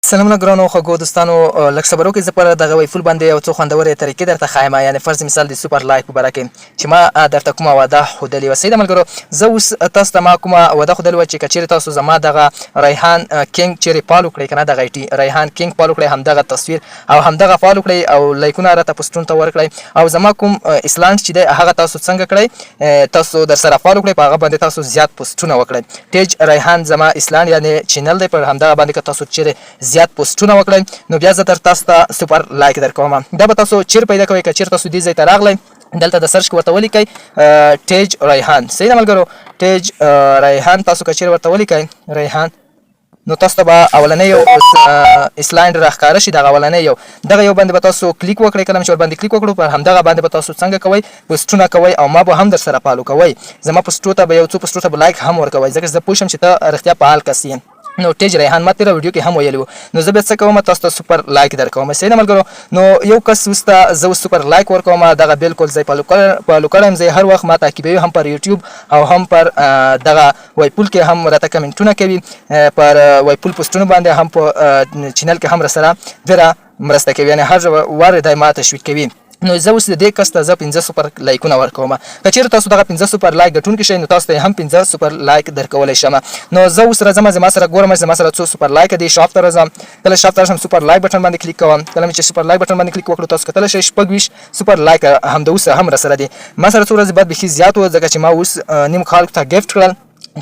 سلامونه ګرانو خوږو دوستانو، لږ صبر وکړئ، زه پر دغه ویفول باندې یو څو خوندورې طریقې درته ښایم. یعنې فرض مثال د سوپر لایک په باره کې چې ما درته کومه وعده ښودلې وه. صحیح ده ملګرو، زه اوس تاسو ته ما کومه وعده ښودلې وه چې که چېرې تاسو زما دغه ریحان کینګ چېرې فالو کړئ که نه، دغه ریحان کینګ فالو کړئ، همدغه تصویر او همدغه فالو کړئ او لایکونه راته پوسټونو ته ورکړئ او زما کوم اسلانډ چې دی هغه تاسو څنګه کړئ، تاسو در سره فالو کړئ، په هغه باندې تاسو زیات پوسټونه وکړئ. پیج ریحان زما اسلانډ یعنې چینل دی، پر همدغه باندې که تاسو چېرې زیات پوسټونه وکړئ نو بیا زه تاسو ته سوپر لایک درکوم. دا به تاسو چیر پیدا کوئ، که چیر تاسو دې ځای ته راغلی دلته د سرچ کې ورته ولیکئ ټیج ریحان. صحیح ده ملګرو، ټیج ریحان تاسو که چیر ورته ولیکئ ریحان نو تاسو ته به اولنی یو اسلاینډ راښکاره شي. دغه اولنی یو دغه یو باندې به تاسو کلیک وکړئ. کله چې ورباندې کلیک وکړو پر همدغه باندې به تاسو څنګه کوئ، پوسټونه کوئ او ما به هم در سره فالو کوئ. زما پوسټو ته به یو څو پوسټو ته به لایک هم ورکوئ، ځکه زه پوه شم چې ته رښتیا فعال کس یې. نو ټیج ریحان ما تېره ویډیو کې هم ویلي وو، نو زه بیا څه کوم، تاسو ته سوپر لایک درکوم. صحیح ده ملګرو، نو یو کس اوس ته زه اوس سوپر لایک ورکوم، دغه بالکل زه فالو کړی یم، زه هر وخت ما تعقیبوي، هم پر یوټیوب او هم پر دغه وایپول کې هم راته کمنټونه کوي، پر وایپول پوسټونو باندې هم په چینل کې هم راسره ډېره مرسته کوي، یعنې هر وار دی ما تشویق کوي. نو زه اوس د دې کس ته زه 15 سوپر لایکونه ورکوم. که چېرې تاسو دغه 15 سوپر لایک ګټونکي شئ نو تاسو ته هم 15 سوپر لایک درکولی شم. نو زه اوس راځم، زما سره ګورم زما سره څو سوپر لایکه دي. شاپ ته راځم، کله شاپ ته راشم سوپر لایک بټن باندې کلیک کوم. کله مې چې سوپر لایک بټن باندې کلیک وکړو تاسو کتلی شئ 26 سوپر لایک همد اوسه هم راسره دي. ما سره څو ورځې بعد بیخي زیات و، ځکه چې ما اوس نیم خلکو ته ګفټ کړل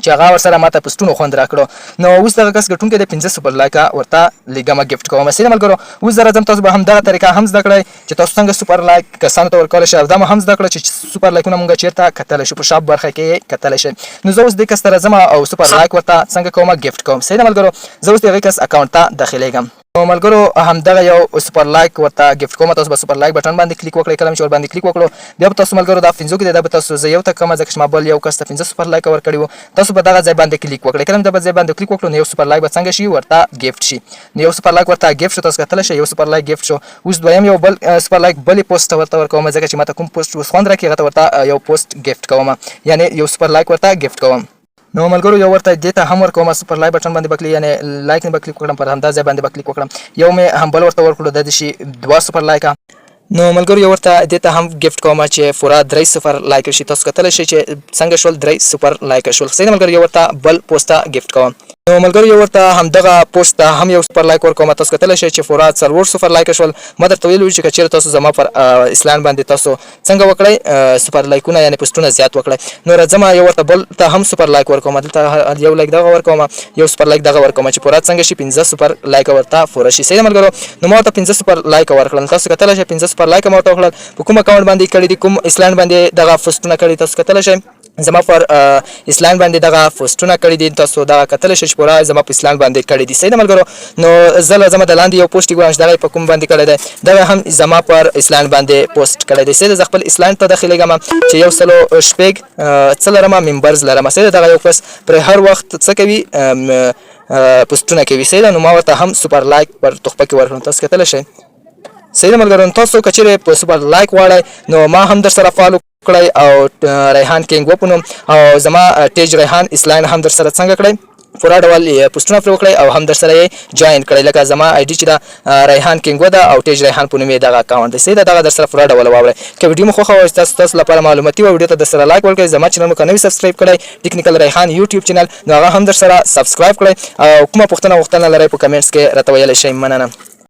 چې هغه ورسره ما ته پوسټونو خوند راکړو. نو اوس دغه کس ګټونکی دی 15 سوپر لایکه ورته لیږم، ګفټ کوم. صحیح ده ملګرو، اوس زه راځم، تاسو به همدغه طریقه هم زده کړئ چې تاسو څنګه سوپر لایک کسانو ته ورکولی شئ، او دا هم زده کړئ چې سوپر لایکونه مونږ چېرته کتلی شو، په شاپ برخه کې کتلی شئ. نو زه اوس دې کس ته راځم او سوپر لایک ورته څنګه کوم، ګفټ کوم. صحیح ده ملګرو، زه اوس د هغې کس اکاونټ ته داخلیږم. نو ملګرو همدغه یو سوپر لایک ورته ګفټ کوم. تاسو به سوپر لایک بټن باندې کلیک وکړئ. کله چې ورباندې کلیک وکړو بیا به تاسو ملګرو دا 15 کې دی، دا به تاسو زه یو ته کومه، ځکه چې ما بل یو کس ته 15 سوپر لایک ورکړي وو. تاسو به دغه ځای باندې کلیک وکړئ. کله چې دغه ځای باندې کلیک وکړو نو یو سوپر لایک به څنګه شي، ورته ګفټ شي. نو یو سوپر لایک ورته ګفټ شو، تاسو کتلی شئ یو سوپر لایک ګفټ شو. اوس دویم یو بل سوپر لایک بلې پوسټ ته ورته ورکوم، ځکه چې ما ته کوم پوسټ اوس خوند راکړي هغه ته ورته یو پوسټ ګفټ کوم، یعنې یو سوپر لایک ورته ګفټ کوم. نو ملګرو یو ورته دې ته هم ورکوم، سوپر لایک بټن باندې به کلیک، یعنې لایک نه به کلیک وکړم، پر همدا ځای باندې به کلیک وکړم. یو مې هم بل ورته ورکړو، دا دې شي 2 سوپر لایکه. نو ملګرو یو ورته دې ته هم ګفټ کوم چې پوره 3 سوپر لایک شي. تاسو کتلی شئ چې څنګه شول، 3 سوپر لایک شول. صحیح ده ملګرو، یو ورته بل پوسټ ته ګفټ کوم. نو ملګرو یو ورته همدغه پوسټ ته هم یو سوپر لایک ورکوم. تاسو کتلی شئ چې پوره 4 سوپر لایک شول. ما درته ویلي وو چې که چېرې تاسو زما پر اسلانډ باندې تاسو څنګه وکړئ، سوپر لایکونه یعنې پوسټونه زیات وکړئ. نو راځم یو ورته بل ته هم سوپر لایک ورکوم، دلته یو لایک دغه ورکوم، یو سوپر لایک دغه ورکوم چې پوره څنګه شي 15 سوپر لایک ورته پوره شي. صحیح ده ملګرو، نو ما ورته 15 سوپر لایک ورکړل. تاسو کتلی شئ 15 سوپر لایک ما ورته وکړل. په کوم اکاونټ باندې کړي دي، کوم اسلانډ باندې دغه پوسټونه کړي، تاسو کتلی شئ زما پر اسلانډ باندې دغه پوسټونه کړي دي. تاسو دغه کتلی شئ چې پوره زما په اسلانډ باندې کړي دي. صحیح ده ملګرو، نو زه راځم د لاندې یو پوسټ ګورم چې دغه په کوم باندې کړی دی، دغه هم زما پر اسلانډ باندې پوسټ کړی دی. صحیح ده، زه خپل اسلانډ ته داخلیږم چې 106 څه لرم، ممبرز لرم. صحیح ده، دغه یو کس پر هر وخت څه کوي، پوسټونه کوي. صحیح ده، نو ما ورته هم سوپر لایک پر تحفه کې ورکړم. تاسو کتلی شئ. صحیح ده ملګرو، تاسو که چېرې په سوپر لایک غواړئ نو ما هم در سره فالو کړئ او ریحان کینګ وپنوم او زما ټیج ریحان اسلانډ هم در سره څنګه کړئ، پوره ډول پوسټونه پرې وکړئ او هم در سره یې جوین کړئ. لکه زما آی ډي چې ده ریحان کینګ ده او ټیج ریحان په نوم یې دغه اکاونټ دی. صحیح ده، دغه در سره پوره ډول واورئ. که ویډیو مو خوښه وه تاسو لپاره معلوماتي وه، ویډیو ته در سره لایک ورکړئ. زما چینل مو که نوي سبسکرایب کړئ ټکنیکل ریحان یوټیوب چینل، نو هغه هم در سره سبسکرایب کړئ او کومه پوښتنه لرئ په کمنټس کې راته ویلی شئ. مننه.